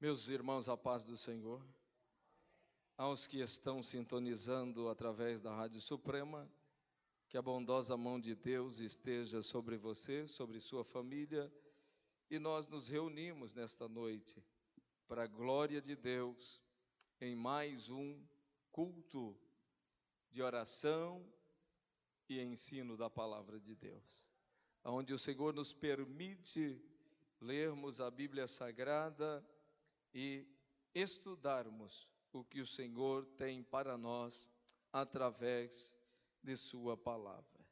Meus irmãos, a paz do Senhor, aos que estão sintonizando através da Rádio Suprema, que a bondosa mão de Deus esteja sobre você, sobre sua família, e nós nos reunimos nesta noite para a glória de Deus em mais um culto de oração e ensino da palavra de Deus, onde o Senhor nos permite lermos a Bíblia Sagrada e estudarmos o que o Senhor tem para nós através de sua palavra.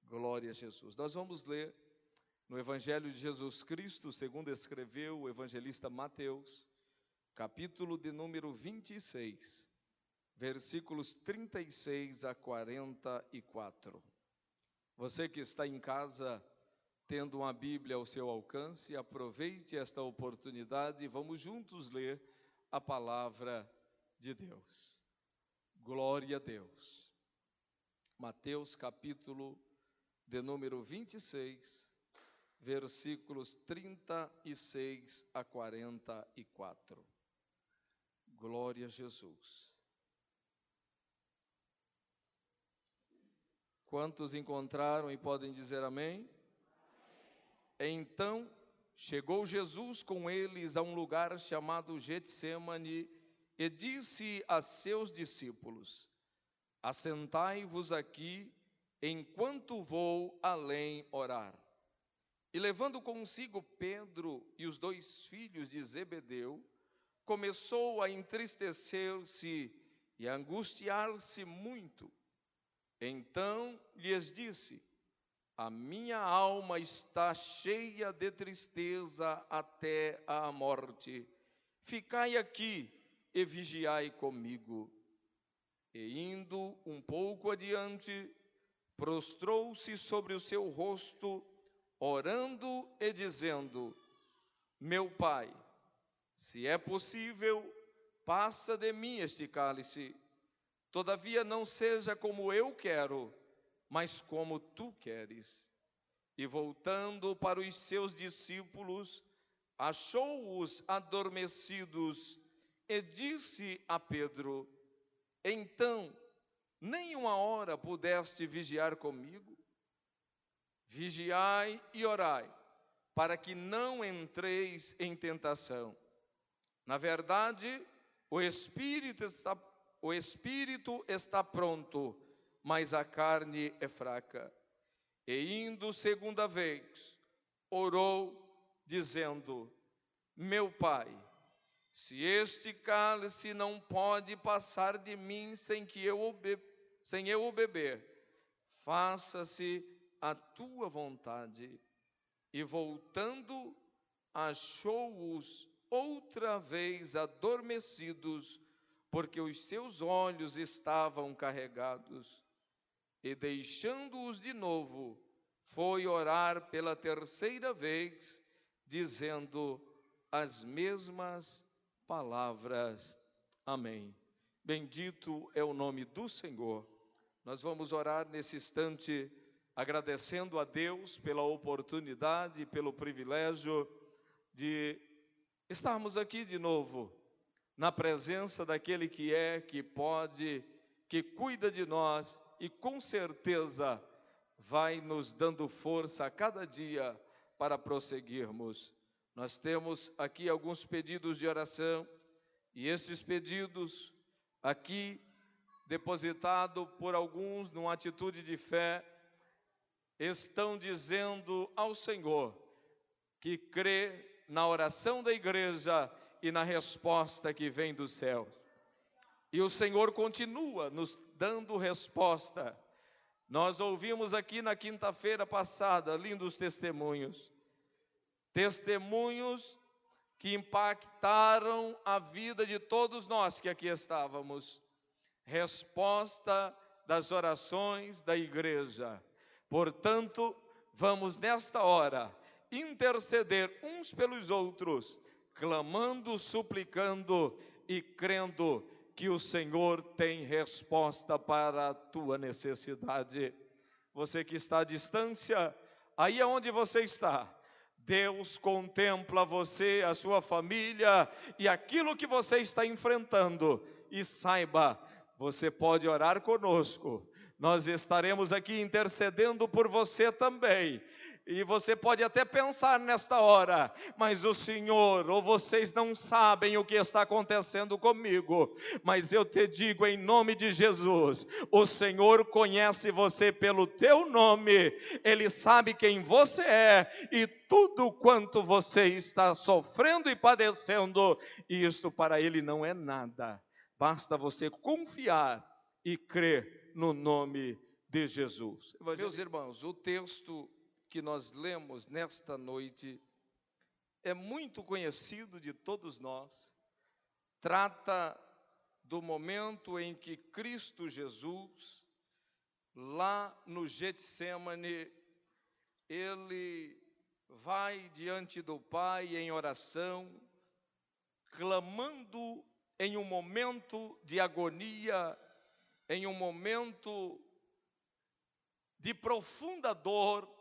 Glória a Jesus. Nós vamos ler no Evangelho de Jesus Cristo, segundo escreveu o evangelista Mateus, capítulo de número 26, versículos 36 a 44. Você que está em casa, tendo uma Bíblia ao seu alcance, aproveite esta oportunidade e vamos juntos ler a palavra de Deus. Glória a Deus. Mateus capítulo de número 26, versículos 36 a 44. Glória a Jesus. Quantos encontraram e podem dizer amém? Então chegou Jesus com eles a um lugar chamado Getsêmani e disse a seus discípulos: assentai-vos aqui, enquanto vou além orar. E levando consigo Pedro e os 2 filhos de Zebedeu, começou a entristecer-se e a angustiar-se muito. Então lhes disse: a minha alma está cheia de tristeza até a morte. Ficai aqui e vigiai comigo. E indo um pouco adiante, prostrou-se sobre o seu rosto, orando e dizendo: meu Pai, se é possível, passa de mim este cálice. Todavia não seja como eu quero, mas como tu queres. E voltando para os seus discípulos, achou-os adormecidos e disse a Pedro: então, nem uma hora pudeste vigiar comigo? Vigiai e orai, para que não entreis em tentação. Na verdade, o espírito está pronto, mas a carne é fraca. E indo segunda vez, orou, dizendo: meu Pai, se este cálice não pode passar de mim sem eu o beber, faça-se a tua vontade. E voltando, achou-os outra vez adormecidos, porque os seus olhos estavam carregados. E deixando-os de novo, foi orar pela terceira vez, dizendo as mesmas palavras. Amém. Bendito é o nome do Senhor. Nós vamos orar nesse instante, agradecendo a Deus pela oportunidade, pelo privilégio de estarmos aqui de novo, na presença daquele que é, que pode, que cuida de nós e com certeza vai nos dando força a cada dia para prosseguirmos. Nós temos aqui alguns pedidos de oração e esses pedidos aqui depositados por alguns numa atitude de fé estão dizendo ao Senhor que crê na oração da igreja e na resposta que vem do céu. E o Senhor continua nos dando resposta. Nós ouvimos aqui na quinta-feira passada lindos testemunhos. Testemunhos que impactaram a vida de todos nós que aqui estávamos. Resposta das orações da igreja. Portanto, vamos nesta hora interceder uns pelos outros, clamando, suplicando e crendo que o Senhor tem resposta para a tua necessidade. Você que está à distância, aí onde você está, Deus contempla você, a sua família e aquilo que você está enfrentando. E saiba, você pode orar conosco. Nós estaremos aqui intercedendo por você também. E você pode até pensar nesta hora, mas o Senhor, ou vocês não sabem o que está acontecendo comigo. Mas eu te digo em nome de Jesus, o Senhor conhece você pelo teu nome. Ele sabe quem você é e tudo quanto você está sofrendo e padecendo. E isto para Ele não é nada. Basta você confiar e crer no nome de Jesus. Meus irmãos, o texto que nós lemos nesta noite é muito conhecido de todos nós. Trata do momento em que Cristo Jesus, lá no Getsêmani, ele vai diante do Pai em oração, clamando em um momento de agonia, em um momento de profunda dor,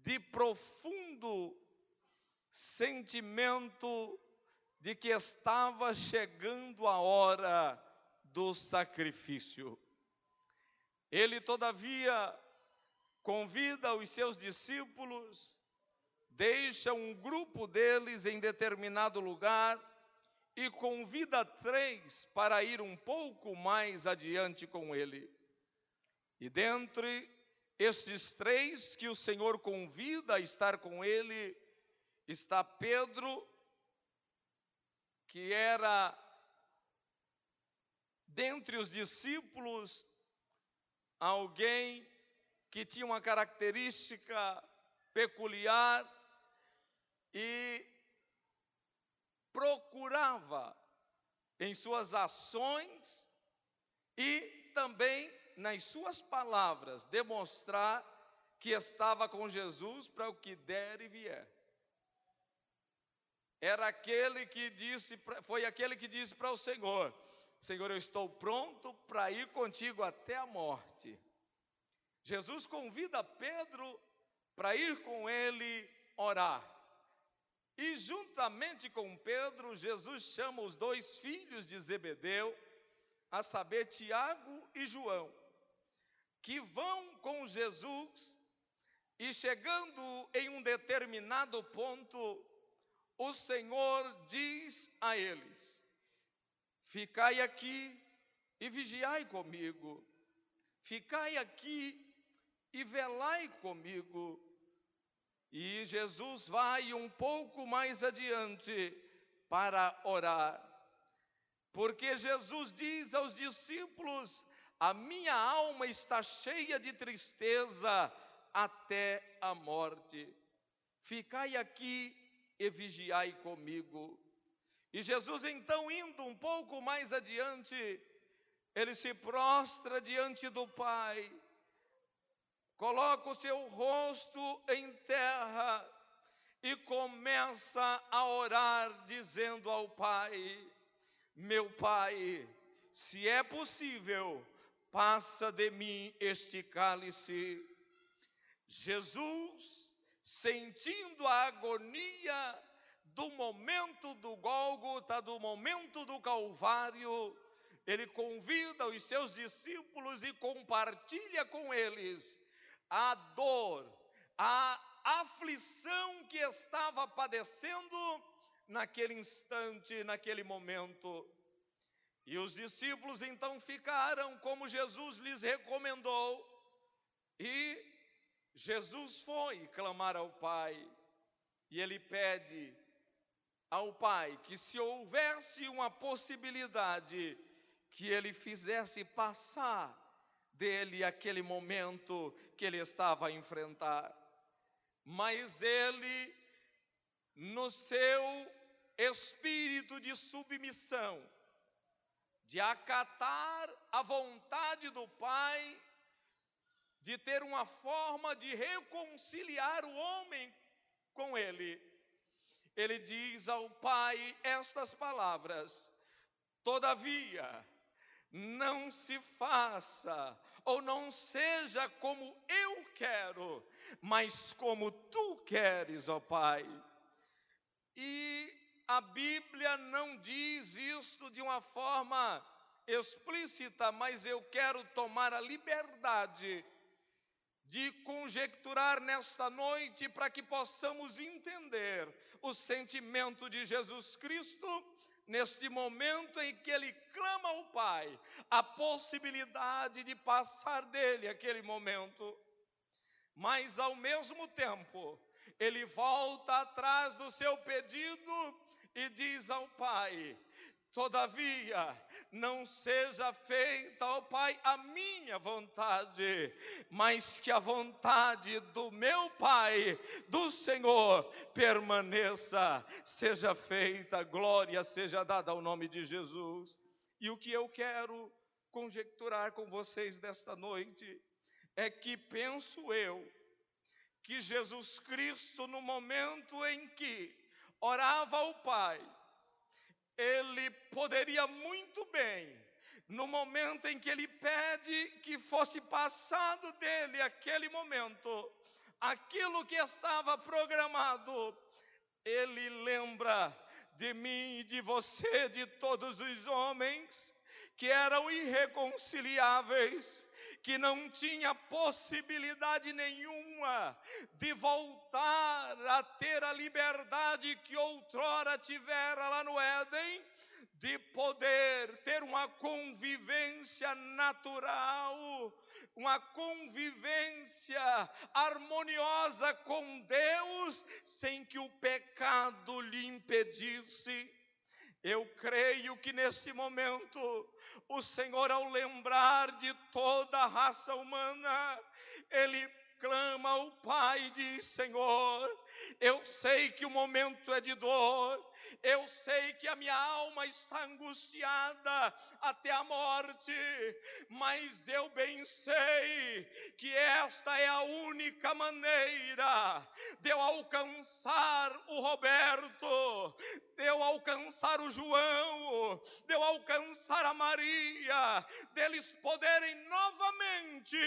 de profundo sentimento de que estava chegando a hora do sacrifício. Ele, todavia, convida os seus discípulos, deixa um grupo deles em determinado lugar e convida 3 para ir um pouco mais adiante com ele. E dentre estes 3 que o Senhor convida a estar com ele, está Pedro, que era, dentre os discípulos, alguém que tinha uma característica peculiar e procurava em suas ações e também nas suas palavras demonstrar que estava com Jesus para o que der e vier. Era aquele que disse, foi aquele que disse para o Senhor: Senhor, eu estou pronto para ir contigo até a morte. Jesus convida Pedro para ir com ele orar. E juntamente com Pedro, Jesus chama os 2 filhos de Zebedeu, a saber, Tiago e João, que vão com Jesus e, chegando em um determinado ponto, o Senhor diz a eles: ficai aqui e vigiai comigo, ficai aqui e velai comigo. E Jesus vai um pouco mais adiante para orar, porque Jesus diz aos discípulos: a minha alma está cheia de tristeza até a morte. Ficai aqui e vigiai comigo. E Jesus, então, indo um pouco mais adiante, ele se prostra diante do Pai, coloca o seu rosto em terra e começa a orar, dizendo ao Pai: meu Pai, se é possível, passa de mim este cálice. Jesus, sentindo a agonia do momento do Gólgota, do momento do Calvário, ele convida os seus discípulos e compartilha com eles a dor, a aflição que estava padecendo naquele instante, naquele momento. E os discípulos então ficaram como Jesus lhes recomendou, e Jesus foi clamar ao Pai, e ele pede ao Pai que, se houvesse uma possibilidade, que ele fizesse passar dele aquele momento que ele estava a enfrentar. Mas ele, no seu espírito de submissão, de acatar a vontade do Pai, de ter uma forma de reconciliar o homem com ele, ele diz ao Pai estas palavras: todavia, não se faça ou não seja como eu quero, mas como tu queres, ó Pai. E a Bíblia não diz isto de uma forma explícita, mas eu quero tomar a liberdade de conjecturar nesta noite para que possamos entender o sentimento de Jesus Cristo neste momento em que ele clama ao Pai a possibilidade de passar dele aquele momento. Mas ao mesmo tempo, ele volta atrás do seu pedido e diz ao Pai: todavia, não seja feita, ó Pai, a minha vontade, mas que a vontade do meu Pai, do Senhor, permaneça, seja feita, glória seja dada ao nome de Jesus. E o que eu quero conjecturar com vocês desta noite é que penso eu que Jesus Cristo, no momento em que orava ao Pai, ele poderia muito bem, no momento em que ele pede que fosse passado dele aquele momento, aquilo que estava programado, ele lembra de mim e de você, de todos os homens que eram irreconciliáveis, que não tinha possibilidade nenhuma de voltar a ter a liberdade que outrora tivera lá no Éden, de poder ter uma convivência natural, uma convivência harmoniosa com Deus, sem que o pecado lhe impedisse. Eu creio que nesse momento, o Senhor, ao lembrar de toda a raça humana, ele clama ao Pai e diz: Senhor, eu sei que o momento é de dor, eu sei que a minha alma está angustiada até a morte, mas eu bem sei que esta é a única maneira de eu alcançar o Roberto, de eu alcançar o João, de eu alcançar a Maria, deles poderem novamente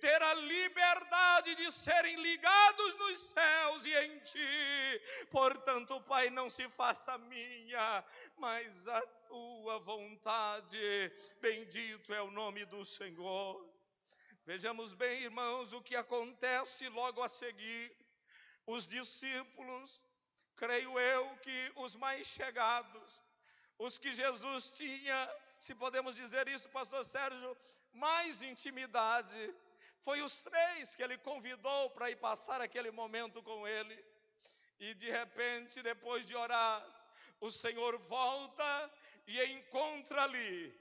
ter a liberdade de serem ligados nos céus e em ti. Portanto, Pai, não se faça a minha, mas a tua vontade. Bendito é o nome do Senhor. Vejamos bem, irmãos, o que acontece logo a seguir. Os discípulos, creio eu que os mais chegados, os que Jesus tinha, se podemos dizer isso, pastor Sérgio, mais intimidade, foi os 3 que ele convidou para ir passar aquele momento com ele. E de repente, depois de orar, o Senhor volta e encontra ali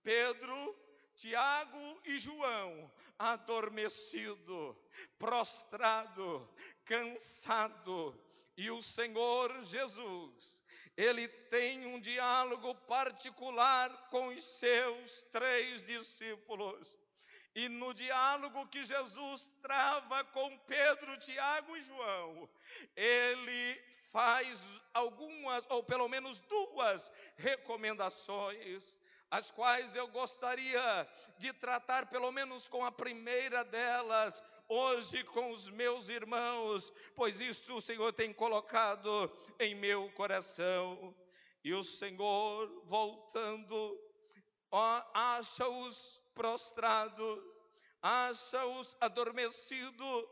Pedro, Tiago e João, adormecido, prostrado, cansado. E o Senhor Jesus, ele tem um diálogo particular com os seus 3 discípulos. E no diálogo que Jesus trava com Pedro, Tiago e João, ele faz algumas, ou pelo menos 2 recomendações, as quais eu gostaria de tratar pelo menos com a primeira delas, hoje com os meus irmãos, pois isto o Senhor tem colocado em meu coração. E o Senhor, voltando, acha-os prostrados, acha-os adormecidos,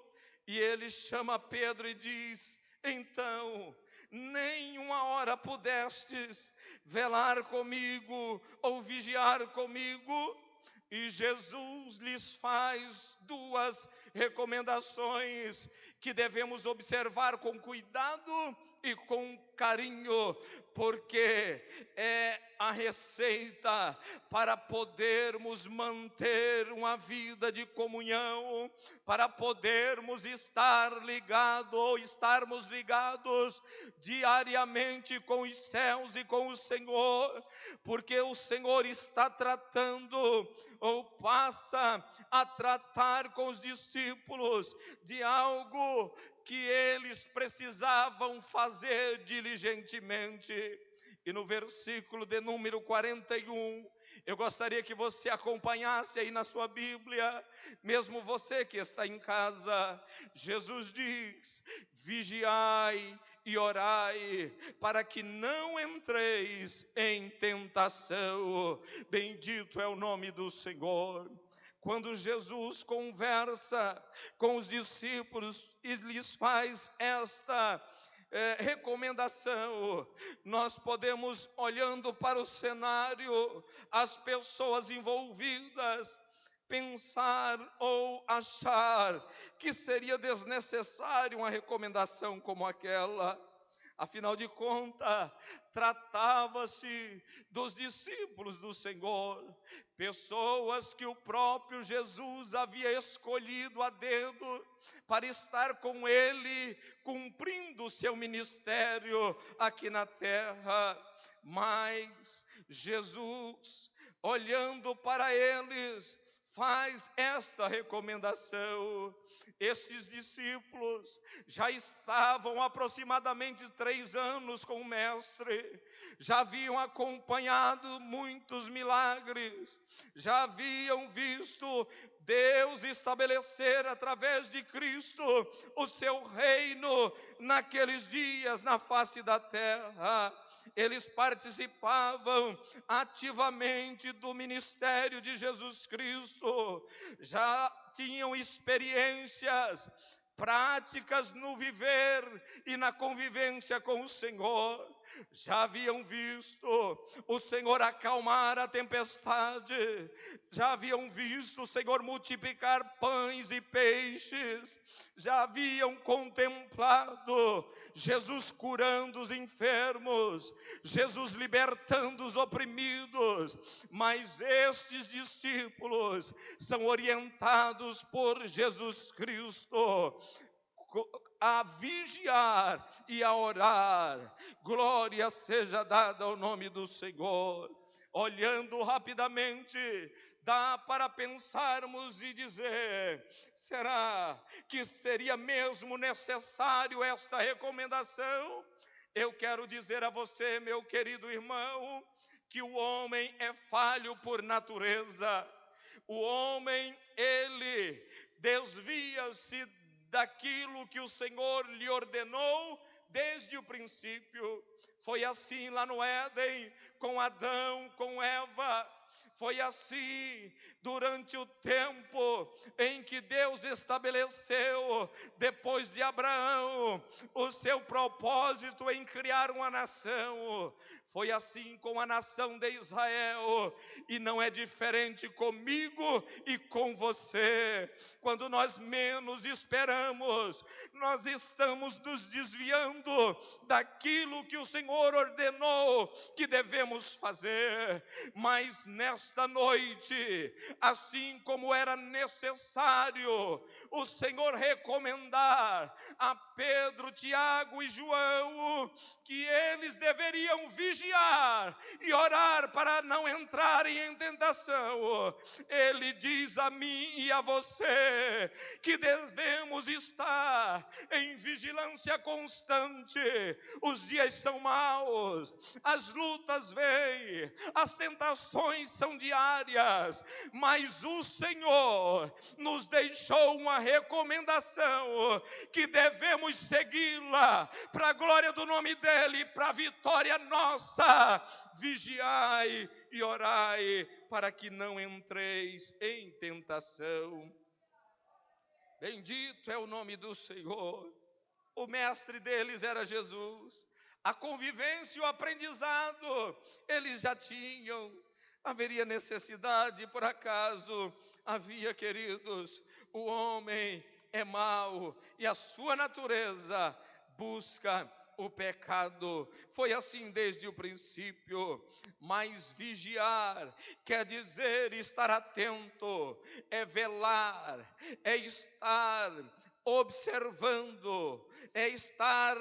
e ele chama Pedro e diz: então, nem uma hora pudestes velar comigo ou vigiar comigo? E Jesus lhes faz 2 recomendações que devemos observar com cuidado e com carinho, porque é a receita para podermos manter uma vida de comunhão, para podermos estar ligados ou estarmos ligados diariamente com os céus e com o Senhor, porque o Senhor está tratando ou passa a tratar com os discípulos de algo que eles precisavam fazer diligentemente. E no versículo de número 41, Eu gostaria que você acompanhasse aí na sua Bíblia, mesmo você que está em casa. Jesus diz: vigiai e orai, para que não entreis em tentação. Bendito é o nome do Senhor. Quando Jesus conversa com os discípulos e lhes faz esta recomendação, nós podemos, olhando para o cenário, as pessoas envolvidas, pensar ou achar que seria desnecessário uma recomendação como aquela. Afinal de contas, tratava-se dos discípulos do Senhor, pessoas que o próprio Jesus havia escolhido a dedo para estar com ele, cumprindo o seu ministério aqui na terra. Mas Jesus, olhando para eles, faz esta recomendação. Estes discípulos já estavam aproximadamente 3 anos com o Mestre, já haviam acompanhado muitos milagres, já haviam visto Deus estabelecer através de Cristo o seu reino naqueles dias na face da terra. Eles participavam ativamente do ministério de Jesus Cristo, já tinham experiências práticas no viver e na convivência com o Senhor. Já haviam visto o Senhor acalmar a tempestade, já haviam visto o Senhor multiplicar pães e peixes, já haviam contemplado Jesus curando os enfermos, Jesus libertando os oprimidos. Mas estes discípulos são orientados por Jesus Cristo a vigiar e a orar. Glória seja dada ao nome do Senhor. Olhando rapidamente, dá para pensarmos e dizer: será que seria mesmo necessário esta recomendação? Eu quero dizer a você, meu querido irmão, que o homem é falho por natureza. O homem, ele desvia-se daquilo que o Senhor lhe ordenou desde o princípio. Foi assim lá no Éden, com Adão, com Eva. Foi assim durante o tempo em que Deus estabeleceu, depois de Abraão, o seu propósito em criar uma nação. Foi assim com a nação de Israel, e não é diferente comigo e com você. Quando nós menos esperamos, nós estamos nos desviando daquilo que o Senhor ordenou que devemos fazer. Mas nesta noite, assim como era necessário o Senhor recomendar a Pedro, Tiago e João que eles deveriam vigiar e orar para não entrarem em tentação, Ele diz a mim e a você que devemos estar em vigilância constante. Os dias são maus, as lutas vêm, as tentações são diárias, mas o Senhor nos deixou uma recomendação que devemos segui-la para a glória do nome dEle, para a vitória nossa. Vigiai e orai para que não entreis em tentação. Bendito é o nome do Senhor. O mestre deles era Jesus. A convivência e o aprendizado eles já tinham. Haveria necessidade, por acaso? Havia, queridos. O homem é mau e a sua natureza busca o pecado. Foi assim desde o princípio. Mas vigiar quer dizer estar atento, é velar, é estar observando, é estar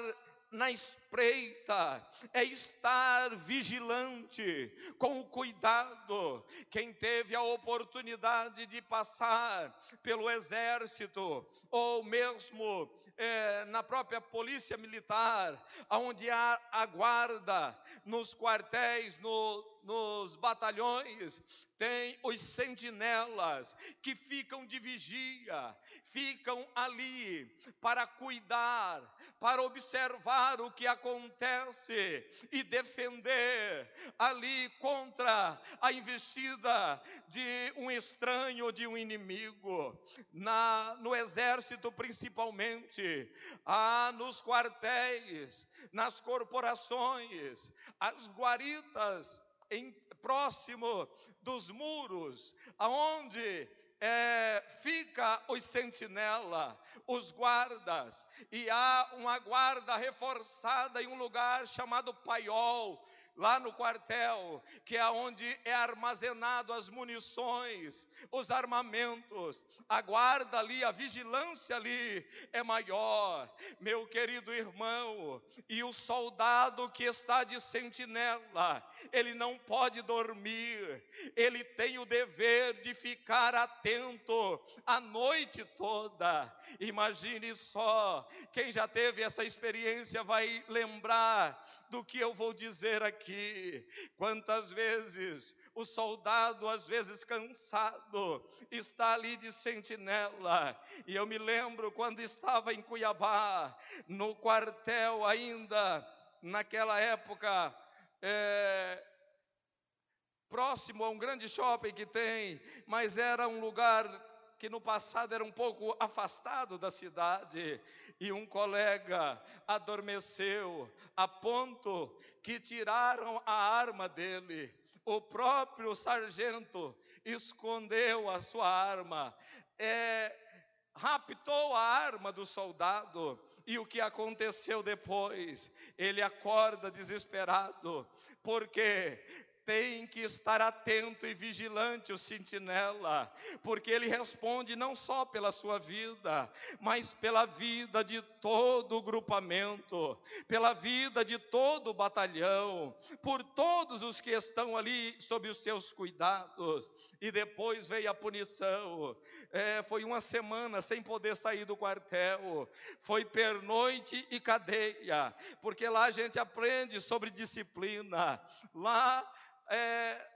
na espreita, é estar vigilante, com o cuidado. Quem teve a oportunidade de passar pelo exército, ou mesmo na própria polícia militar, onde há a guarda, nos quartéis, nos batalhões, tem os sentinelas que ficam de vigia, ficam ali para cuidar, para observar o que acontece e defender ali contra a investida de um estranho, de um inimigo. No exército principalmente, nos quartéis, nas corporações, as guaritas próximo dos muros, aonde fica os sentinela, os guardas, e há uma guarda reforçada em um lugar chamado paiol, lá no quartel, que é onde é armazenado as munições, os armamentos, a guarda ali, a vigilância ali é maior, meu querido irmão. E o soldado que está de sentinela, ele não pode dormir, ele tem o dever de ficar atento a noite toda. Imagine só, quem já teve essa experiência vai lembrar do que eu vou dizer aqui. Quantas vezes o soldado, às vezes cansado, está ali de sentinela. E eu me lembro quando estava em Cuiabá, no quartel ainda, naquela época, próximo a um grande shopping que tem, mas era um lugar que no passado era um pouco afastado da cidade, e um colega adormeceu a ponto que tiraram a arma dele. O próprio sargento escondeu a sua arma, raptou a arma do soldado. E o que aconteceu depois? Ele acorda desesperado, porque tem que estar atento e vigilante o sentinela, porque ele responde não só pela sua vida, mas pela vida de todo o grupamento, pela vida de todo o batalhão, por todos os que estão ali sob os seus cuidados. E depois veio a punição, foi uma semana sem poder sair do quartel, foi pernoite e cadeia, porque lá a gente aprende sobre disciplina. Lá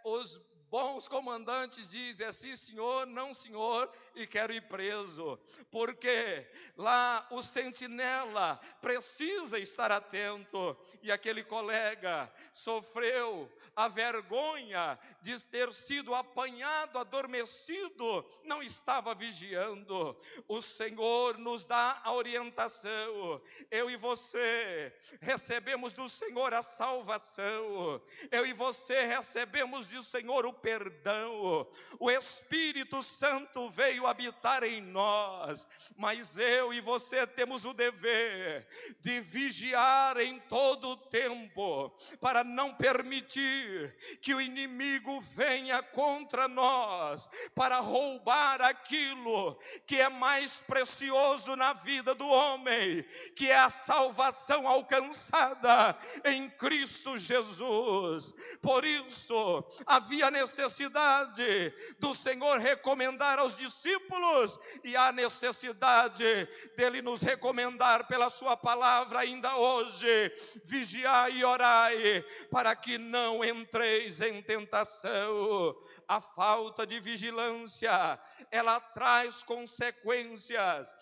os bons comandantes dizem sim senhor, não senhor, e quero ir preso, porque lá o sentinela precisa estar atento. E aquele colega sofreu a vergonha de ter sido apanhado, adormecido, não estava vigiando. O Senhor nos dá a orientação, eu e você recebemos do Senhor a salvação, eu e você recebemos do Senhor o perdão, o Espírito Santo veio habitar em nós, mas eu e você temos o dever de vigiar em todo o tempo, para não permitir que o inimigo venha contra nós, para roubar aquilo que é mais precioso na vida do homem, que é a salvação alcançada em Cristo Jesus. Por isso, havia necessidade do Senhor recomendar aos discípulos, e há necessidade dele nos recomendar pela sua palavra ainda hoje: vigiai e orai, para que não entreis em tentação. A falta de vigilância, ela traz consequências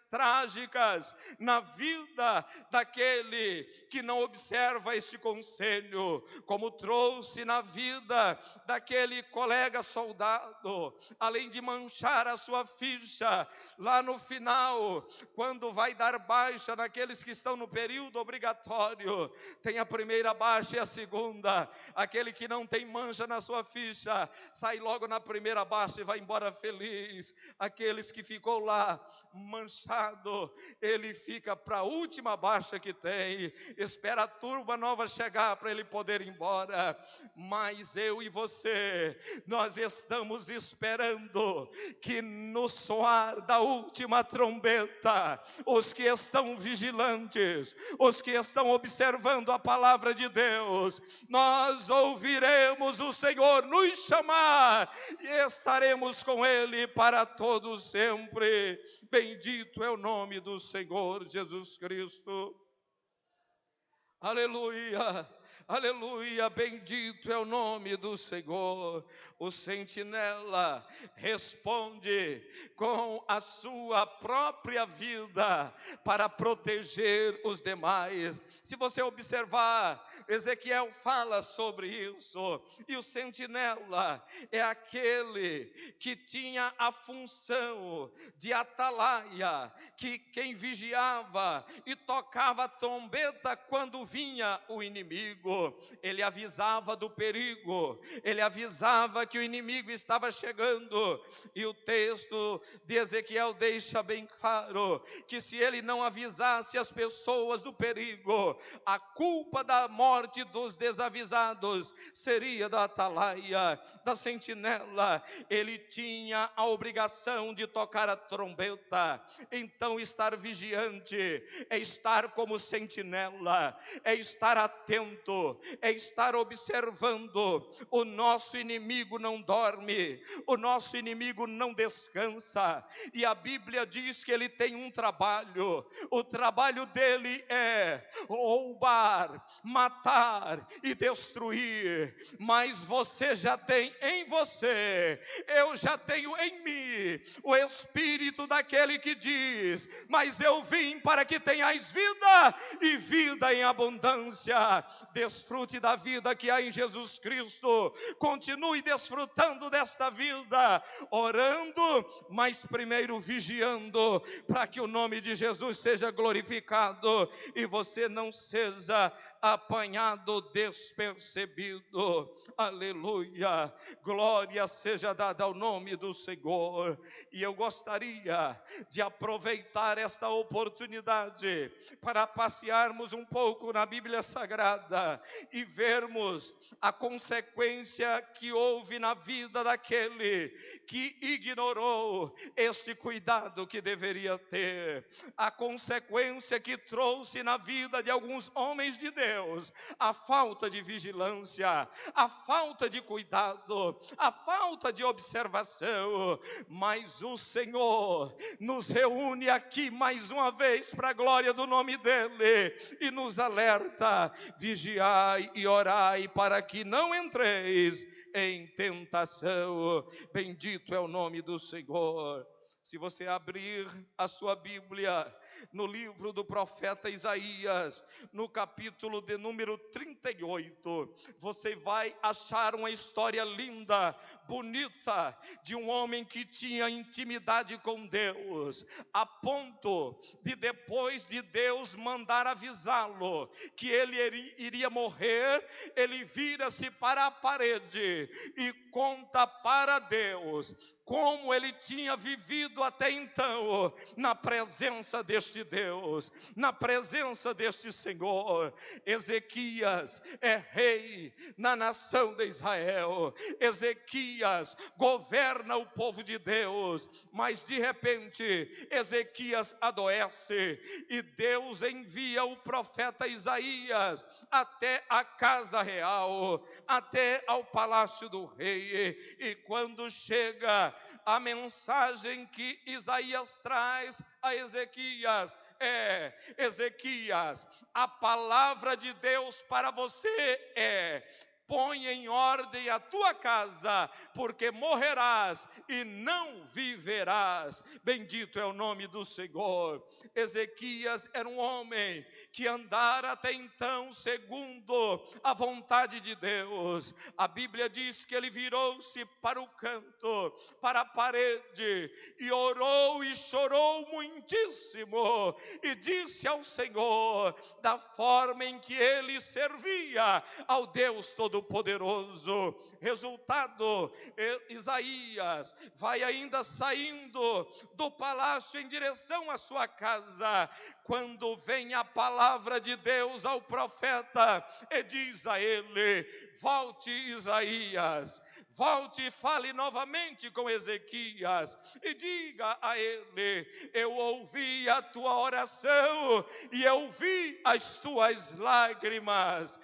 trágicas na vida daquele que não observa esse conselho, como trouxe na vida daquele colega soldado. Além de manchar a sua ficha lá no final, quando vai dar baixa naqueles que estão no período obrigatório, tem a primeira baixa e a segunda. Aquele que não tem mancha na sua ficha sai logo na primeira baixa e vai embora feliz. Aqueles que ficou lá manchado, ele fica para a última baixa que tem, espera a turma nova chegar para ele poder ir embora. Mas eu e você, nós estamos esperando que no soar da última trombeta, os que estão vigilantes, os que estão observando a palavra de Deus, nós ouviremos o Senhor Senhor nos chamar, e estaremos com Ele para todos sempre. Bendito é o nome do Senhor Jesus Cristo. Aleluia, aleluia, bendito é o nome do Senhor. O sentinela responde com a sua própria vida para proteger os demais. Se você observar, Ezequiel fala sobre isso, e o sentinela é aquele que tinha a função de atalaia, que quem vigiava e tocava a trombeta quando vinha o inimigo. Ele avisava do perigo, ele avisava que o inimigo estava chegando, e o texto de Ezequiel deixa bem claro que se ele não avisasse as pessoas do perigo, a culpa da morte dos desavisados seria da atalaia, da sentinela. Ele tinha a obrigação de tocar a trombeta. Então estar vigiante é estar como sentinela, é estar atento, é estar observando. O nosso inimigo não dorme, o nosso inimigo não descansa, e a Bíblia diz que ele tem um trabalho. O trabalho dele é roubar, matar e destruir. Mas você já tem em você, eu já tenho em mim, o Espírito daquele que diz: mas eu vim para que tenhais vida e vida em abundância. Desfrute da vida que há em Jesus Cristo. Continue desfrutando desta vida, orando, mas primeiro vigiando, para que o nome de Jesus seja glorificado e você não seja apanhado despercebido. Aleluia, glória seja dada ao nome do Senhor. E eu gostaria de aproveitar esta oportunidade para passearmos um pouco na Bíblia Sagrada e vermos a consequência que houve na vida daquele que ignorou esse cuidado que deveria ter, a consequência que trouxe na vida de alguns homens de Deus, a falta de vigilância, a falta de cuidado, a falta de observação. Mas o Senhor nos reúne aqui mais uma vez para a glória do nome dEle e nos alerta: vigiai e orai para que não entreis em tentação. Bendito é o nome do Senhor. Se você abrir a sua Bíblia no livro do profeta Isaías, no capítulo de número 38, você vai achar uma história linda, bonita, de um homem que tinha intimidade com Deus, a ponto de, depois de Deus mandar avisá-lo que ele iria morrer, ele vira-se para a parede e conta para Deus como ele tinha vivido até então na presença deste Deus, na presença deste Senhor. Ezequias é rei na nação de Israel, Ezequias governa o povo de Deus, mas de repente Ezequias adoece e Deus envia o profeta Isaías até a casa real, até ao palácio do rei. E quando chega, a mensagem que Isaías traz a Ezequias é: Ezequias, a palavra de Deus para você é: põe em ordem a tua casa, porque morrerás e não viverás. Bendito é o nome do Senhor. Ezequias era um homem que andara até então segundo a vontade de Deus. A Bíblia diz que ele virou-se para o canto, para a parede, e orou e chorou muitíssimo, e disse ao Senhor da forma em que ele servia ao Deus Todo-Poderoso. Resultado, Isaías vai ainda saindo do palácio em direção à sua casa, quando vem a palavra de Deus ao profeta e diz a ele: volte, Isaías, volte e fale novamente com Ezequias e diga a ele: eu ouvi a tua oração e eu vi as tuas lágrimas.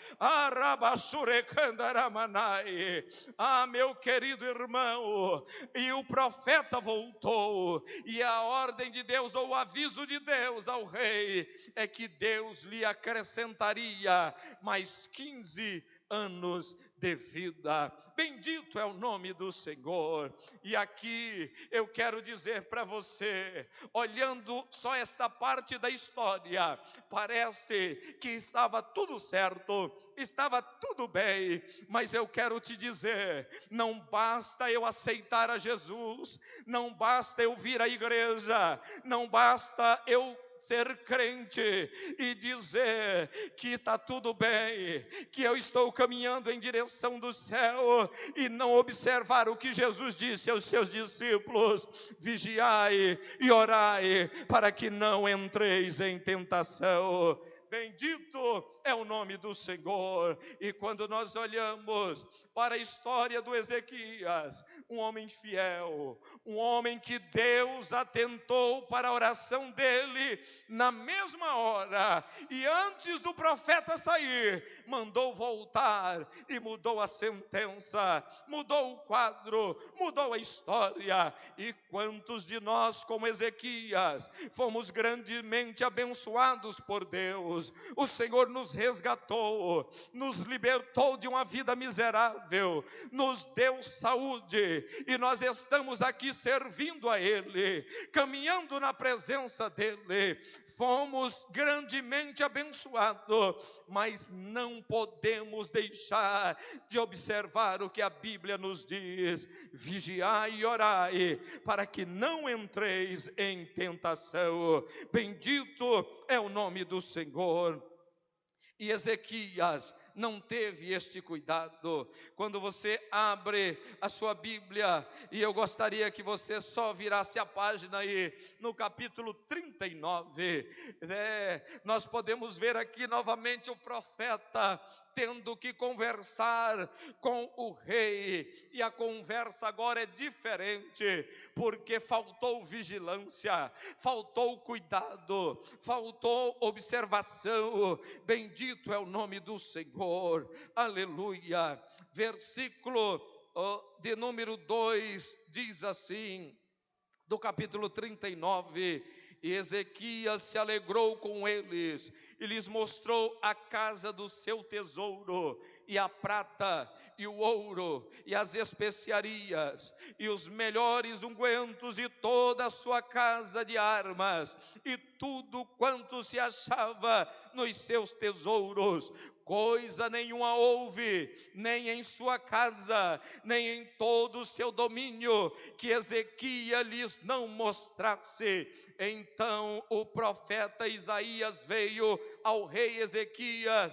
Meu querido irmão, e o profeta voltou, e a ordem de Deus, ou o aviso de Deus ao rei, é que Deus lhe acrescentaria mais 15 anos de vida. Bendito é o nome do Senhor. E aqui eu quero dizer para você, olhando só esta parte da história, parece que estava tudo certo, estava tudo bem, mas eu quero te dizer, não basta eu aceitar a Jesus, não basta eu vir à igreja, não basta eu ser crente e dizer que está tudo bem, que eu estou caminhando em direção do céu, e não observar o que Jesus disse aos seus discípulos: vigiai e orai para que não entreis em tentação. Bendito é o nome do Senhor. E quando nós olhamos para a história do Ezequias, um homem fiel, um homem que Deus atentou para a oração dele na mesma hora, e antes do profeta sair, mandou voltar e mudou a sentença, mudou o quadro, mudou a história. E quantos de nós, como Ezequias, fomos grandemente abençoados por Deus? O Senhor nos resgatou, nos libertou de uma vida miserável, nos deu saúde, e nós estamos aqui servindo a Ele, caminhando na presença dEle. Fomos grandemente abençoados, mas não podemos deixar de observar o que a Bíblia nos diz: vigiai e orai, para que não entreis em tentação. Bendito é o nome do Senhor. E Ezequias não teve este cuidado. Quando você abre a sua Bíblia, e eu gostaria que você só virasse a página aí, no capítulo 39, nós podemos ver aqui novamente o profeta tendo que conversar com o rei, e a conversa agora é diferente, porque faltou vigilância, faltou cuidado, faltou observação. Bendito é o nome do Senhor, aleluia. Versículo de número 2 diz assim, do capítulo 39: e Ezequias se alegrou com eles, e lhes mostrou a casa do seu tesouro, e a prata, e o ouro, e as especiarias, e os melhores ungüentos, e toda a sua casa de armas, e tudo quanto se achava nos seus tesouros. Coisa nenhuma houve, nem em sua casa, nem em todo o seu domínio, que Ezequias lhes não mostrasse. Então o profeta Isaías veio ao rei Ezequias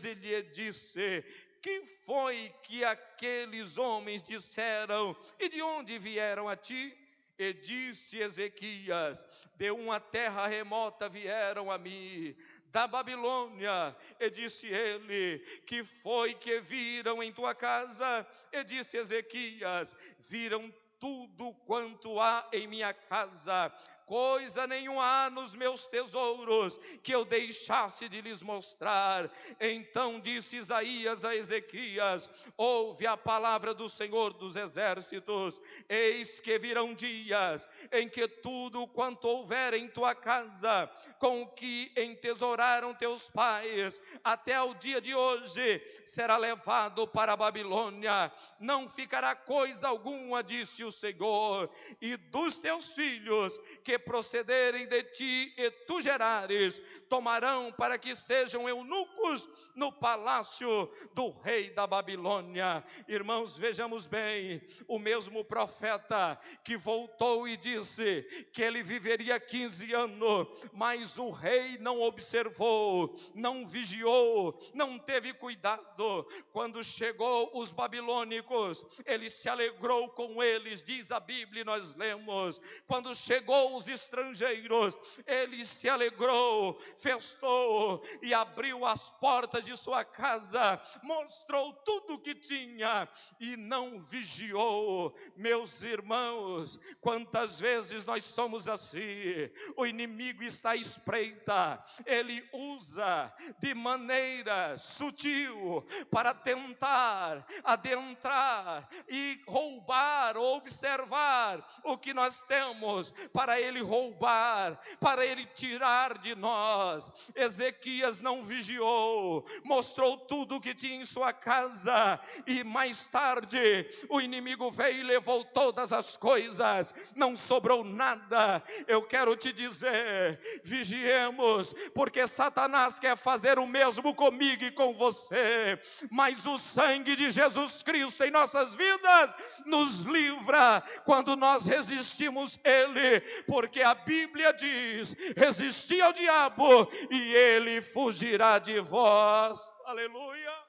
e lhe disse: que foi que aqueles homens disseram, e de onde vieram a ti? E disse Ezequias: de uma terra remota vieram a mim, da Babilônia. E disse ele: que foi que viram em tua casa? E disse Ezequias: viram tudo quanto há em minha casa. Coisa nenhuma há nos meus tesouros que eu deixasse de lhes mostrar. Então disse Isaías a Ezequias: ouve a palavra do Senhor dos exércitos. Eis que virão dias em que tudo quanto houver em tua casa, com o que entesouraram teus pais até o dia de hoje, será levado para a Babilônia. Não ficará coisa alguma, disse o Senhor, e dos teus filhos que procederem de ti e tu gerares, tomarão para que sejam eunucos no palácio do rei da Babilônia. Irmãos, vejamos bem, o mesmo profeta que voltou e disse que ele viveria 15 anos, mas o rei não observou, não vigiou, não teve cuidado. Quando chegou os babilônicos, ele se alegrou com eles, diz a Bíblia, e nós lemos: quando chegou os povos estrangeiros, ele se alegrou, festou e abriu as portas de sua casa, mostrou tudo o que tinha e não vigiou. Meus irmãos, quantas vezes nós somos assim? O inimigo está à espreita, ele usa de maneira sutil para tentar adentrar e roubar ou observar o que nós temos, para ele roubar, para ele tirar de nós. Ezequias não vigiou, mostrou tudo o que tinha em sua casa e mais tarde o inimigo veio e levou todas as coisas, não sobrou nada. Eu quero te dizer, vigiemos, porque Satanás quer fazer o mesmo comigo e com você, mas o sangue de Jesus Cristo em nossas vidas nos livra quando nós resistimos ele, porque a Bíblia diz: resisti ao diabo e ele fugirá de vós. Aleluia.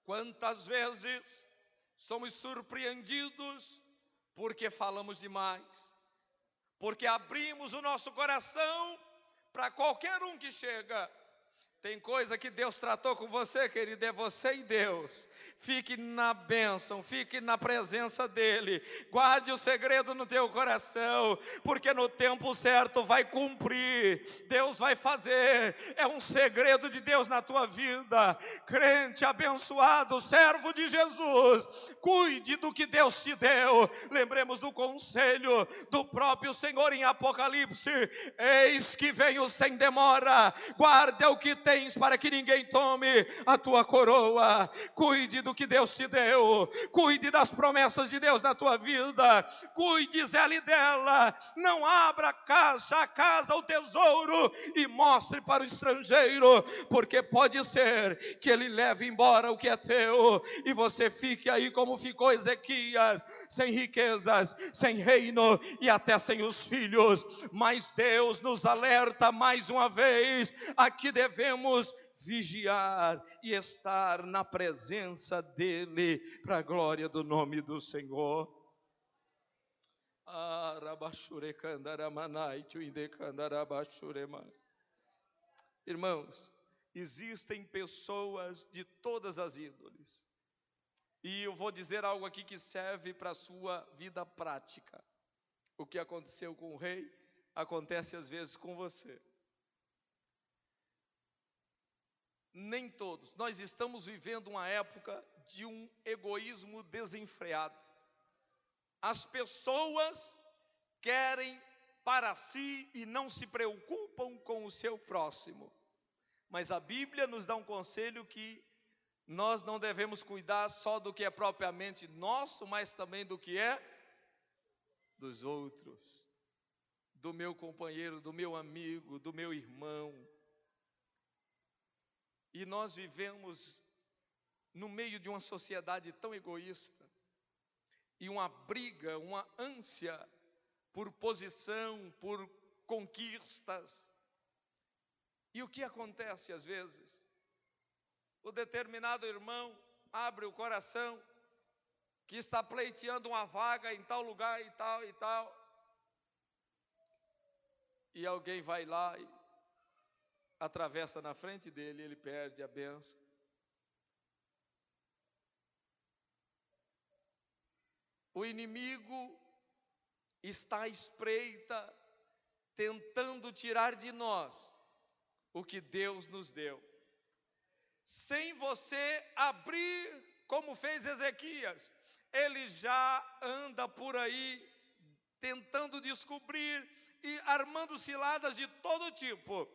Quantas vezes somos surpreendidos porque falamos demais, porque abrimos o nosso coração para qualquer um que chega. Tem coisa que Deus tratou com você, querido, é você e Deus. Fique na bênção, fique na presença dEle. Guarde o segredo no teu coração, porque no tempo certo vai cumprir. Deus vai fazer. É um segredo de Deus na tua vida. Crente abençoado, servo de Jesus, cuide do que Deus te deu. Lembremos do conselho do próprio Senhor em Apocalipse: eis que venho sem demora, guarda o que tens para que ninguém tome a tua coroa. Cuide do que Deus te deu, cuide das promessas de Deus na tua vida, cuide zele dela. Não abra a casa, o tesouro e mostre para o estrangeiro, porque pode ser que ele leve embora o que é teu e você fique aí como ficou Ezequias, sem riquezas, sem reino e até sem os filhos. Mas Deus nos alerta mais uma vez: aqui devemos vigiar e estar na presença dEle, para a glória do nome do Senhor. Irmãos, existem pessoas de todas as índoles, e eu vou dizer algo aqui que serve para a sua vida prática. O que aconteceu com o rei, acontece às vezes com você. Nem todos. Nós estamos vivendo uma época de um egoísmo desenfreado. As pessoas querem para si e não se preocupam com o seu próximo. Mas a Bíblia nos dá um conselho que nós não devemos cuidar só do que é propriamente nosso, mas também do que é dos outros, do meu companheiro, do meu amigo, do meu irmão. E nós vivemos no meio de uma sociedade tão egoísta, e uma briga, uma ânsia por posição, por conquistas. E o que acontece às vezes? O determinado irmão abre o coração, que está pleiteando uma vaga em tal lugar e tal e tal, e alguém vai lá e atravessa na frente dele, ele perde a bênção. O inimigo está à espreita, tentando tirar de nós o que Deus nos deu, sem você abrir, como fez Ezequias. Ele já anda por aí tentando descobrir e armando ciladas de todo tipo.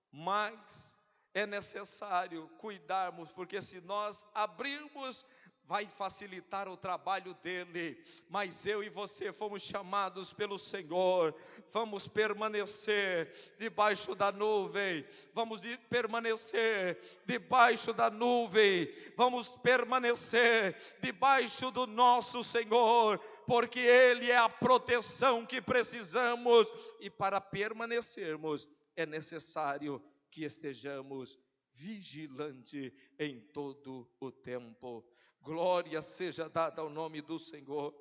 Mas é necessário cuidarmos, porque se nós abrirmos, vai facilitar o trabalho dele. Mas eu e você fomos chamados pelo Senhor, vamos permanecer debaixo da nuvem, vamos permanecer debaixo da nuvem, vamos permanecer debaixo do nosso Senhor, porque Ele é a proteção que precisamos, e para permanecermos é necessário que estejamos vigilante em todo o tempo. Glória seja dada ao nome do Senhor.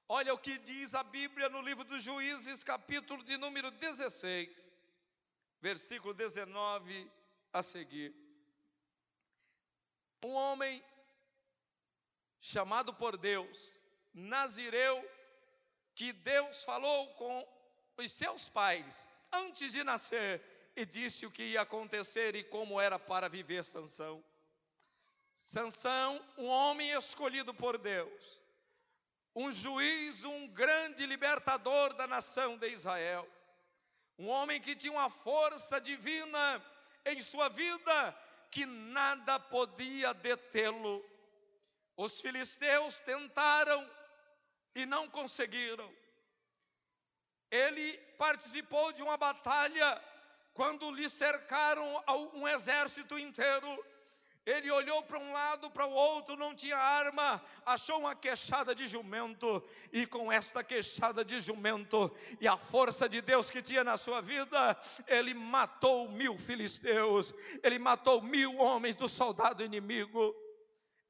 Olha o que diz a Bíblia no livro dos Juízes, capítulo de número 16, versículo 19 a seguir. Um homem chamado por Deus, nazireu, que Deus falou com os seus pais antes de nascer e disse o que ia acontecer e como era para viver Sansão. Sansão, um homem escolhido por Deus, um juiz, um grande libertador da nação de Israel, um homem que tinha uma força divina em sua vida, que nada podia detê-lo. Os filisteus tentaram e não conseguiram. Ele participou de uma batalha, quando lhe cercaram um exército inteiro. Ele olhou para um lado, para o outro, não tinha arma, achou uma queixada de jumento, e com esta queixada de jumento e a força de Deus que tinha na sua vida, ele matou 1000 filisteus, ele matou 1000 homens do soldado inimigo.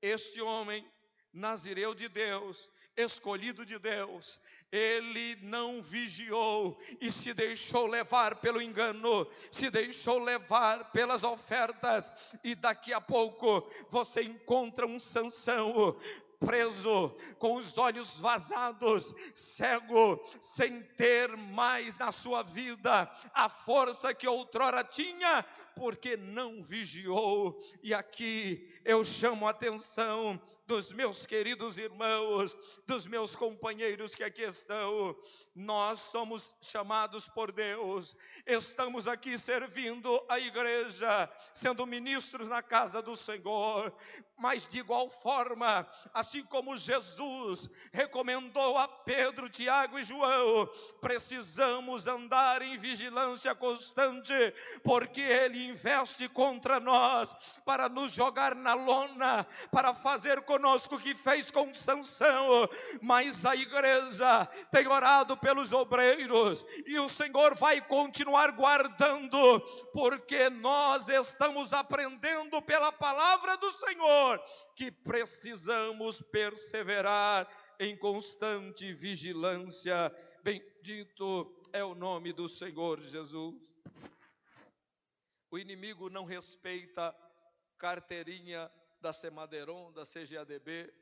Este homem, nazireu de Deus, escolhido de Deus, ele não vigiou e se deixou levar pelo engano, se deixou levar pelas ofertas, e daqui a pouco você encontra um Sansão preso, com os olhos vazados, cego, sem ter mais na sua vida a força que outrora tinha, porque não vigiou. E aqui eu chamo a atenção dos meus queridos irmãos, dos meus companheiros que aqui estão. Nós somos chamados por Deus, estamos aqui servindo a igreja, sendo ministros na casa do Senhor, mas de igual forma, assim como Jesus recomendou a Pedro, Tiago e João, precisamos andar em vigilância constante, porque Ele investe contra nós, para nos jogar na lona, para fazer conosco o que fez com Sansão. Mas a igreja tem orado pelos obreiros, e o Senhor vai continuar guardando, porque nós estamos aprendendo pela palavra do Senhor, que precisamos perseverar em constante vigilância. Bendito é o nome do Senhor Jesus. O inimigo não respeita carteirinha da Semaderon, da CGADB.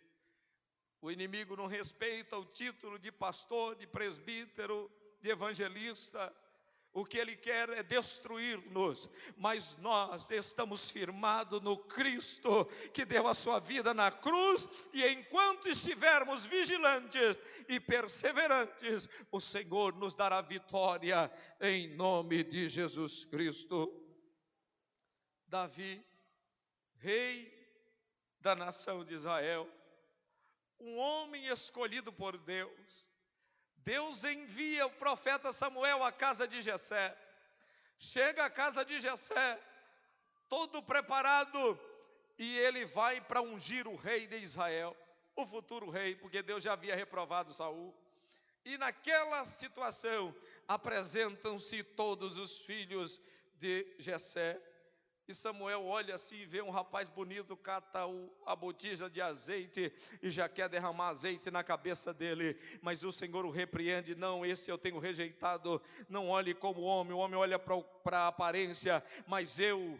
O inimigo não respeita o título de pastor, de presbítero, de evangelista. O que ele quer é destruir-nos, mas nós estamos firmados no Cristo, que deu a sua vida na cruz, e enquanto estivermos vigilantes e perseverantes, o Senhor nos dará vitória, em nome de Jesus Cristo. Davi, rei da nação de Israel, um homem escolhido por Deus. Deus envia o profeta Samuel à casa de Jessé. Chega à casa de Jessé, todo preparado, e ele vai para ungir o rei de Israel, o futuro rei, porque Deus já havia reprovado Saul. E naquela situação apresentam-se todos os filhos de Jessé. E Samuel olha assim e vê um rapaz bonito, cata a botija de azeite e já quer derramar azeite na cabeça dele. Mas o Senhor o repreende: não, esse eu tenho rejeitado. Não olhe como homem, o homem olha para a aparência, mas eu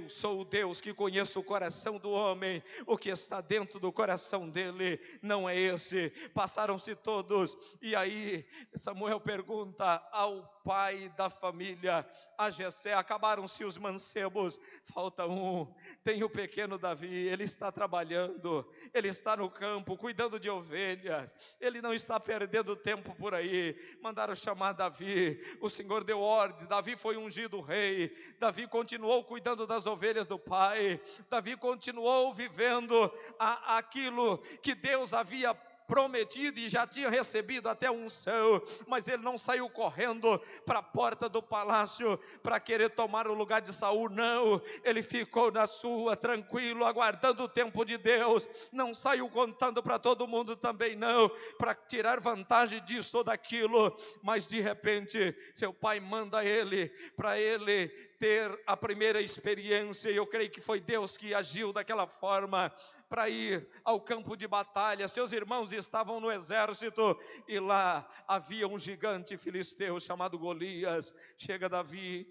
sou o Deus que conheço o coração do homem. O que está dentro do coração dele não é esse. Passaram-se todos, e aí Samuel pergunta ao pai da família, a Jessé: acabaram-se os mancebos, falta um, tem o pequeno Davi, ele está trabalhando, ele está no campo, cuidando de ovelhas, ele não está perdendo tempo por aí. Mandaram chamar Davi, o Senhor deu ordem, Davi foi ungido rei, Davi continuou cuidando das ovelhas do pai, Davi continuou vivendo aquilo que Deus havia prometido e já tinha recebido até a unção, mas ele não saiu correndo para a porta do palácio para querer tomar o lugar de Saul, não. Ele ficou na sua, tranquilo, aguardando o tempo de Deus. Não saiu contando para todo mundo também, não, para tirar vantagem disso ou daquilo. Mas de repente seu pai manda ele para ele ter a primeira experiência, e eu creio que foi Deus que agiu daquela forma, para ir ao campo de batalha. Seus irmãos estavam no exército, e lá havia um gigante filisteu chamado Golias. Chega Davi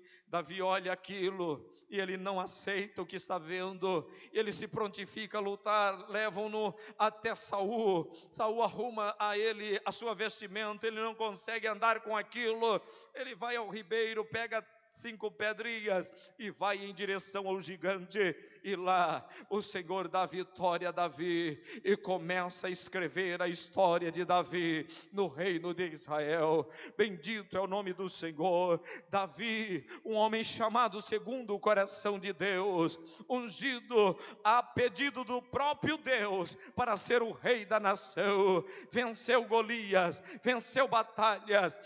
olha aquilo, e ele não aceita o que está vendo, ele se prontifica a lutar, levam-no até Saul arruma a ele a sua vestimenta, ele não consegue andar com aquilo, ele vai ao ribeiro, pega 5 pedrinhas e vai em direção ao gigante, e lá o Senhor dá vitória a Davi, e começa a escrever a história de Davi no reino de Israel. Bendito é o nome do Senhor. Davi, um homem chamado segundo o coração de Deus, ungido a pedido do próprio Deus para ser o rei da nação, venceu Golias, venceu batalhas,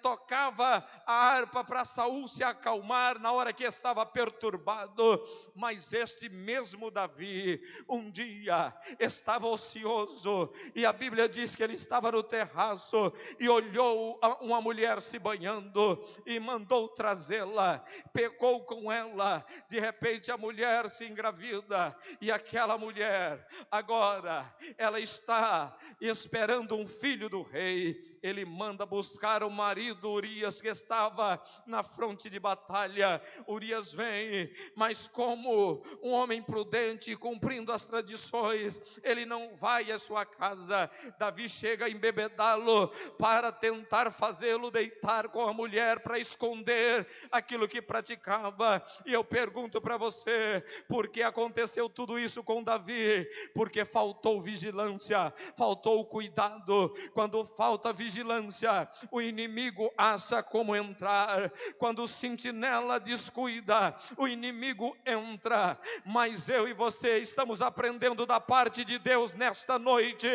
tocava a harpa para Saul se acalmar na hora que estava perturbado. Mas este mesmo Davi, um dia estava ocioso, e a Bíblia diz que ele estava no terraço, e olhou uma mulher se banhando, e mandou trazê-la, pecou com ela. De repente a mulher se engravida, e aquela mulher, agora, ela está esperando um filho do rei. Ele manda buscar o marido Urias, que estava na fronte de batalha. Urias vem, mas como um homem prudente, cumprindo as tradições, ele não vai à sua casa. Davi chega a embebedá-lo para tentar fazê-lo deitar com a mulher, para esconder aquilo que praticava. E eu pergunto para você, por que aconteceu tudo isso com Davi? Porque faltou vigilância, faltou cuidado. Quando falta vigilância, o inimigo acha como entrar. Quando o sentinela descuida, o inimigo entra. Mas eu e você estamos aprendendo da parte de Deus nesta noite,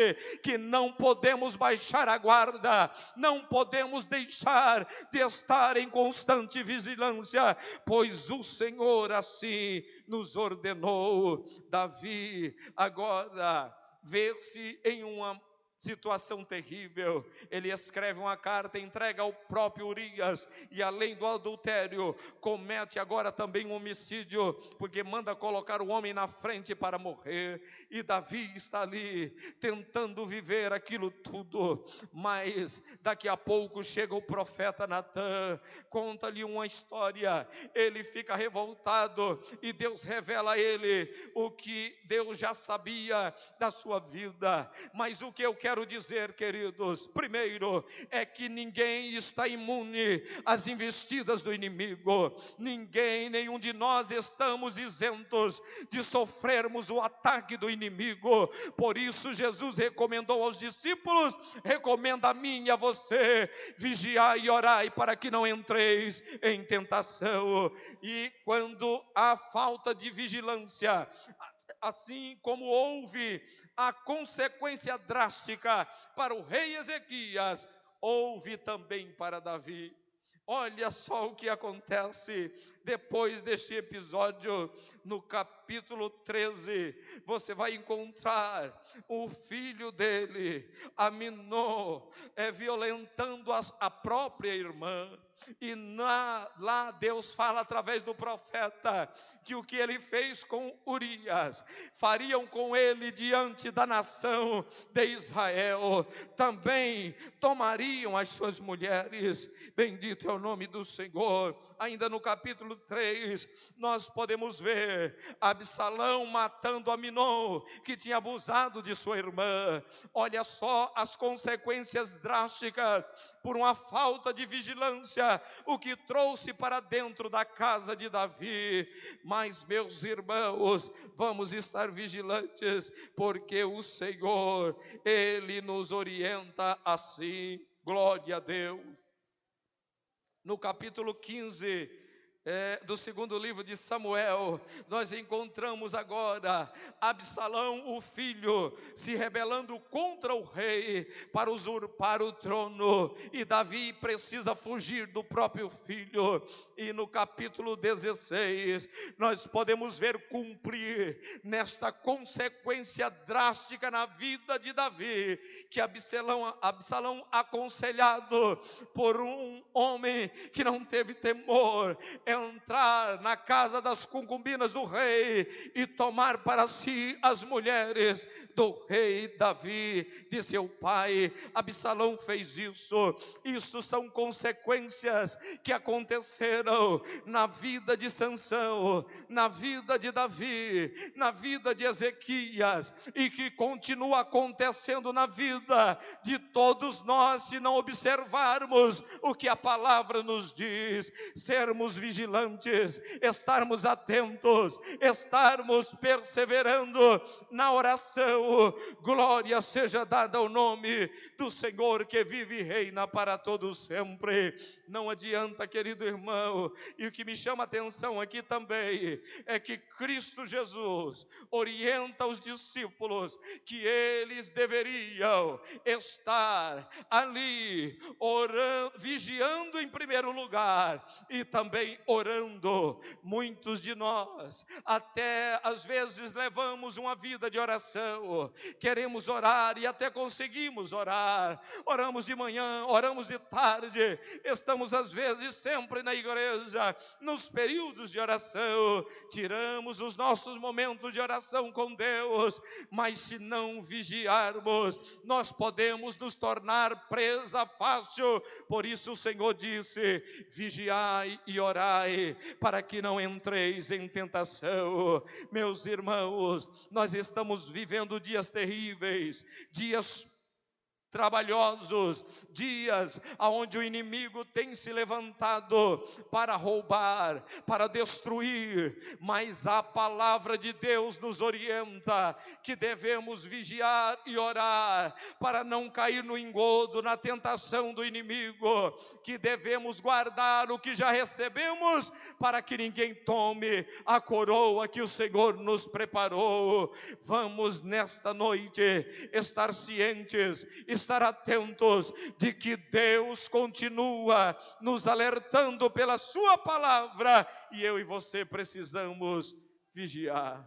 que não podemos baixar a guarda, não podemos deixar de estar em constante vigilância, pois o Senhor assim nos ordenou. Davi agora vê-se em uma situação terrível. Ele escreve uma carta, entrega ao próprio Urias, e além do adultério, comete agora também um homicídio, porque manda colocar o homem na frente para morrer. E Davi está ali tentando viver aquilo tudo, mas daqui a pouco chega o profeta Natã, conta-lhe uma história, ele fica revoltado, e Deus revela a ele o que Deus já sabia da sua vida. Mas o que eu quero dizer, queridos, primeiro, é que ninguém está imune às investidas do inimigo. Ninguém, nenhum de nós estamos isentos de sofrermos o ataque do inimigo. Por isso Jesus recomendou aos discípulos, recomenda a mim e a você: vigiai e orai para que não entreis em tentação. E quando há falta de vigilância, assim como houve a consequência drástica para o rei Ezequias, houve também para Davi. Olha só o que acontece depois deste episódio. No capítulo 13, você vai encontrar o filho dele, Aminon, violentando a própria irmã. E lá Deus fala através do profeta que o que ele fez com Urias, fariam com ele diante da nação de Israel. Também tomariam as suas mulheres. Bendito é o nome do Senhor. Ainda no capítulo 3, nós podemos ver Absalão matando Aminon, que tinha abusado de sua irmã. Olha só as consequências drásticas por uma falta de vigilância, o que trouxe para dentro da casa de Davi. Mas, meus irmãos, vamos estar vigilantes, porque o Senhor, Ele nos orienta assim. Glória a Deus. No capítulo 15 do segundo livro de Samuel, nós encontramos agora Absalão, o filho, se rebelando contra o rei para usurpar o trono, e Davi precisa fugir do próprio filho. E no capítulo 16, nós podemos ver cumprir nesta consequência drástica na vida de Davi, que Absalão, aconselhado por um homem que não teve temor, entrar na casa das concubinas do rei e tomar para si as mulheres do rei Davi, de seu pai. Absalão fez isso. Isso são consequências que aconteceram na vida de Sansão, na vida de Davi, na vida de Ezequias, e que continua acontecendo na vida de todos nós, se não observarmos o que a palavra nos diz. Sermos vigilantes, estarmos atentos, estarmos perseverando na oração. Glória seja dada ao nome do Senhor, que vive e reina para todos sempre. Não adianta, querido irmão, e o que me chama a atenção aqui também é que Cristo Jesus orienta os discípulos que eles deveriam estar ali orando, vigiando em primeiro lugar e também orando. Muitos de nós até às vezes levamos uma vida de oração, queremos orar e até conseguimos orar, oramos de manhã, oramos de tarde, estamos às vezes sempre na igreja, nos períodos de oração, tiramos os nossos momentos de oração com Deus, mas se não vigiarmos, nós podemos nos tornar presa fácil. Por isso o Senhor disse: vigiai e orai, para que não entreis em tentação. Meus irmãos, nós estamos vivendo dias terríveis, dias trabalhosos, dias onde o inimigo tem se levantado para roubar, para destruir, mas a palavra de Deus nos orienta que devemos vigiar e orar para não cair no engodo, na tentação do inimigo, que devemos guardar o que já recebemos para que ninguém tome a coroa que o Senhor nos preparou. Vamos nesta noite estar cientes, estar atentos de que Deus continua nos alertando pela sua palavra, e eu e você precisamos vigiar,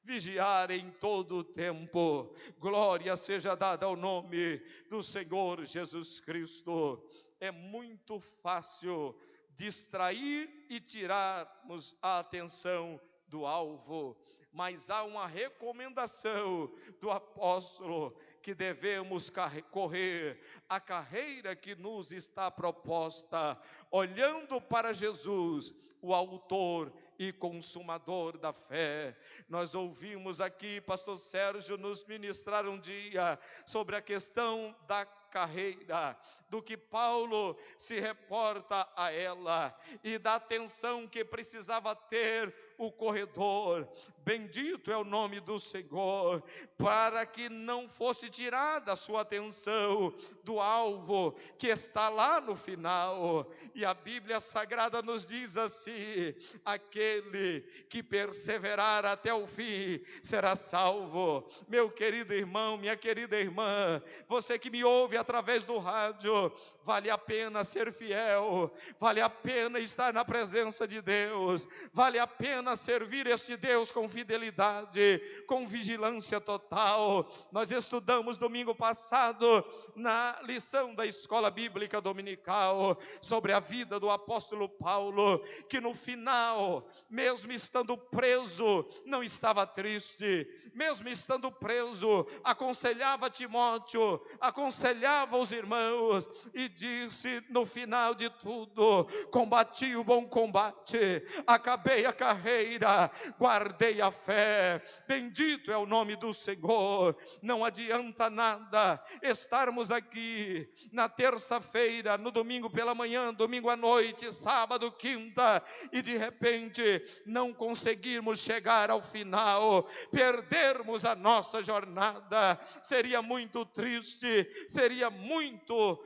vigiar em todo o tempo. Glória seja dada ao nome do Senhor Jesus Cristo. É muito fácil distrair e tirarmos a atenção do alvo, mas há uma recomendação do apóstolo que devemos correr a carreira que nos está proposta, olhando para Jesus, o autor e consumador da fé. Nós ouvimos aqui pastor Sérgio nos ministrar um dia sobre a questão da carreira, do que Paulo se reporta a ela e da atenção que precisava ter o corredor. Bendito é o nome do Senhor, para que não fosse tirada a sua atenção do alvo que está lá no final. E a Bíblia Sagrada nos diz assim: aquele que perseverar até o fim será salvo. Meu querido irmão, minha querida irmã, você que me ouve através do rádio, vale a pena ser fiel, vale a pena estar na presença de Deus, vale a pena servir este Deus com fidelidade, com vigilância total. Nós estudamos domingo passado na lição da escola bíblica dominical sobre a vida do apóstolo Paulo, que no final, mesmo estando preso, não estava triste, mesmo estando preso, aconselhava Timóteo, aconselhava os irmãos e disse no final de tudo: combati o bom combate, acabei a carreira, guardei a fé. Bendito é o nome do Senhor. Não adianta nada estarmos aqui na terça-feira, no domingo pela manhã, domingo à noite, sábado, quinta, e de repente não conseguirmos chegar ao final, perdermos a nossa jornada. Seria muito triste, seria muito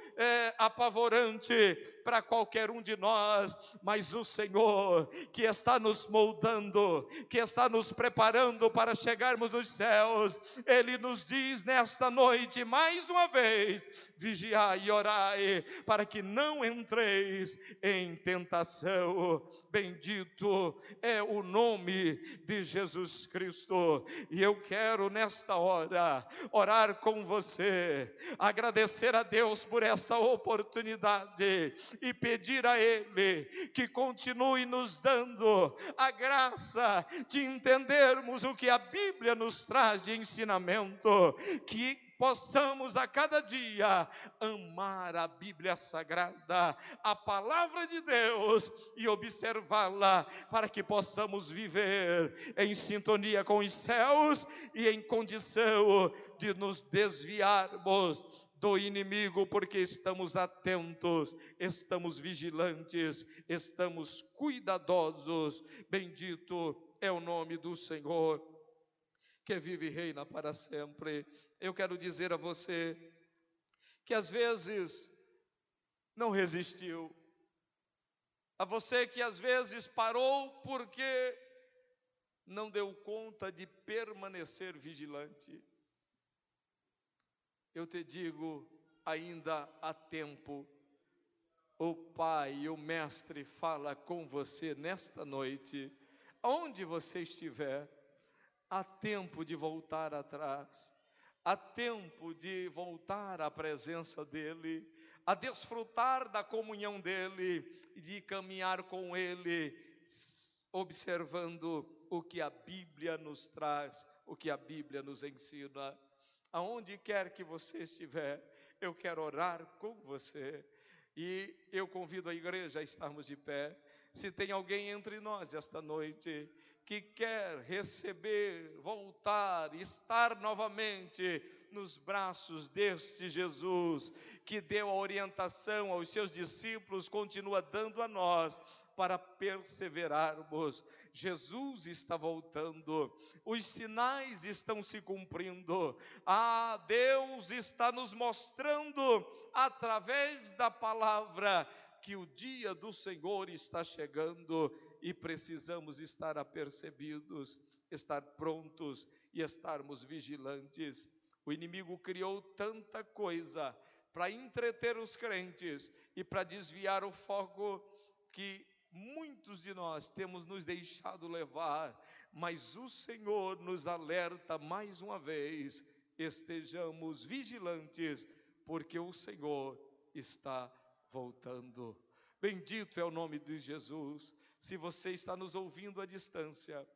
apavorante para qualquer um de nós, mas o Senhor que está nos moldando, moldando, que está nos preparando para chegarmos nos céus. Ele nos diz nesta noite, mais uma vez: vigiai e orai, para que não entreis em tentação. Bendito é o nome de Jesus Cristo. E eu quero nesta hora orar com você, agradecer a Deus por esta oportunidade e pedir a Ele que continue nos dando a graça de entendermos o que a Bíblia nos traz de ensinamento, que possamos a cada dia amar a Bíblia Sagrada, a Palavra de Deus, e observá-la, para que possamos viver em sintonia com os céus e em condição de nos desviarmos do inimigo, porque estamos atentos, estamos vigilantes, estamos cuidadosos. Bendito é o nome do Senhor, que vive e reina para sempre. Eu quero dizer a você que às vezes não resistiu, a você que às vezes parou porque não deu conta de permanecer vigilante. Eu te digo, ainda há tempo. O Pai, o Mestre fala com você nesta noite, onde você estiver. Há tempo de voltar atrás, há tempo de voltar à presença dEle, a desfrutar da comunhão dEle, e de caminhar com Ele, observando o que a Bíblia nos traz, o que a Bíblia nos ensina. Aonde quer que você estiver, eu quero orar com você, e eu convido a igreja a estarmos de pé. Se tem alguém entre nós esta noite que quer receber, voltar, estar novamente nos braços deste Jesus, que deu a orientação aos seus discípulos, continua dando a nós, para perseverarmos. Jesus está voltando, os sinais estão se cumprindo, Deus está nos mostrando, através da palavra, que o dia do Senhor está chegando, e precisamos estar apercebidos, estar prontos e estarmos vigilantes. O inimigo criou tanta coisa para entreter os crentes e para desviar o foco, que muitos de nós temos nos deixado levar, mas o Senhor nos alerta mais uma vez: estejamos vigilantes, porque o Senhor está voltando. Bendito é o nome de Jesus. Se você está nos ouvindo à distância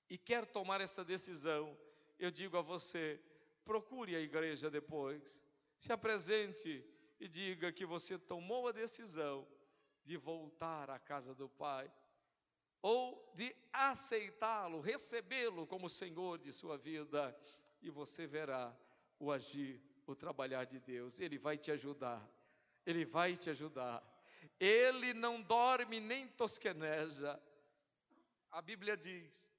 e quer tomar essa decisão, eu digo a você: procure a igreja depois, se apresente e diga que você tomou a decisão de voltar à casa do Pai, ou de aceitá-lo, recebê-lo como Senhor de sua vida, e você verá o agir, o trabalhar de Deus. Ele vai te ajudar, Ele vai te ajudar. Ele não dorme nem tosqueneja. A Bíblia diz: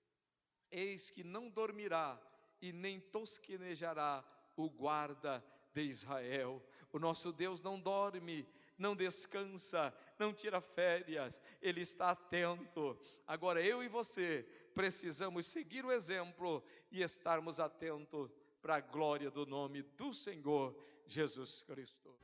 eis que não dormirá e nem tosquenejará o guarda de Israel. O nosso Deus não dorme, não descansa, não tira férias, Ele está atento. Agora eu e você precisamos seguir o exemplo e estarmos atentos para a glória do nome do Senhor Jesus Cristo.